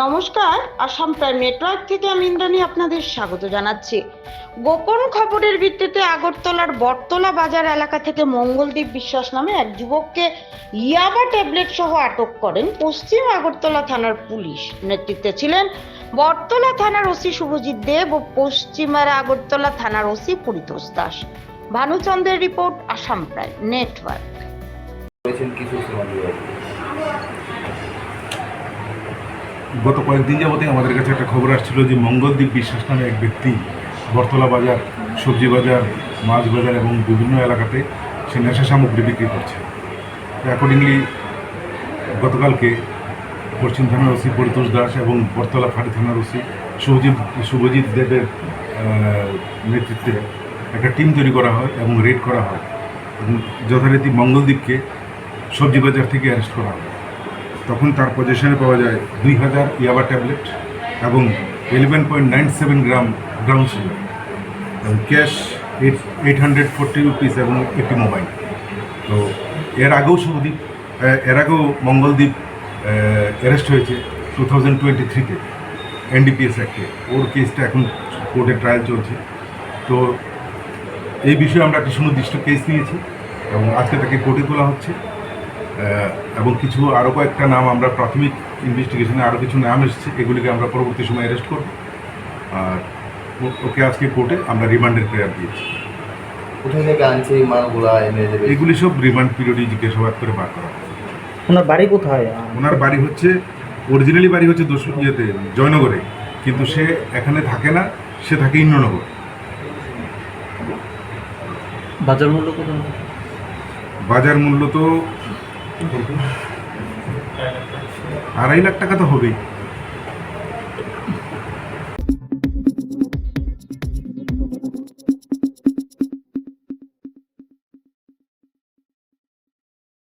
নমস্কার, Assam prime network থেকে আমি ইন্দ্রাণী আপনাদের স্বাগত জানাচ্ছি। গোপন খবরের ভিত্তিতে আগরতলার বটতলা বাজার এলাকা থেকে মঙ্গলদীপ বিশ্বাস নামে এক যুবককে ইয়াবা ট্যাবলেট সহ আটক করেন পশ্চিম আগরতলা থানার পুলিশ। নেতৃত্বে ছিলেন বটতলা থানার ওসি শুভজিৎ দেব ও পশ্চিমার আগরতলা থানার ওসি পরিতোষ দাস। ভানুচন্দ্রের রিপোর্ট, আসাম প্রাইম নেটওয়ার্ক। গত কয়েকদিন যাবতে আমাদের কাছে একটা খবর আসছিল যে মঙ্গলদীপ বিশ্বাস নামে এক ব্যক্তি বটতলা বাজার, সবজি বাজার, মাছ বাজার এবং বিভিন্ন এলাকাতে সে নেশা সামগ্রী বিক্রি করছে। অ্যাকর্ডিংলি গতকালকে পশ্চিম থানার ওসি পরিতোষ দাস এবং বটতলা ফাঁড়ি থানার ওসি শুভজিৎ দেবের নেতৃত্বে একটা টিম তৈরি করা হয় এবং রেড করা হয় এবং যথারীতি মঙ্গলদীপকে সবজি বাজার থেকে অ্যারেস্ট করা হয়। তখন তার পজিশনে পাওয়া যায় 2000 ইয়াবা ট্যাবলেট এবং 11.97 গ্রাম ব্রাউন সুগার এবং ক্যাশ 840 রুপিস এবং একটি মোবাইল। তো এর আগেও মঙ্গলদীপ অ্যারেস্ট হয়েছে 2023-তে NDPS অ্যাক্টে। ওর কেসটা এখন কোর্টে ট্রায়াল চলছে। তো এই বিষয়ে আমরা একটা সুনির্দিষ্ট কেস নিয়েছি এবং আজকে তাকে কোর্টে তোলা হচ্ছে এবং কিছু আরও কয়েকটা নাম আমরা প্রাথমিক ইনভেস্টিগেশনে আরও কিছু নাম এসেছে, এগুলিকে আমরা পরবর্তী সময় অ্যারেস্ট করব। আর ওকে আজকে কোর্টে আমরা রিমান্ডের প্রেয়ার দিয়েছি। কোথায় থেকে আনছে এই মালগুলা এনে দেবে? এগুলি সব রিমান্ড পিরিয়ডে জিজ্ঞাসাবাদ করে বার করা। ওনার বাড়ি কোথায়? ওনার বাড়ি হচ্ছে অরিজিনালি বাড়ি হচ্ছে জয়নগরে, কিন্তু সে এখানে থাকে না, সে থাকে ইন্দ্রনগর। বাজার মূল্য কত? বাজার মূল্য তো 2.5 লাখ টাকা তো হবেই।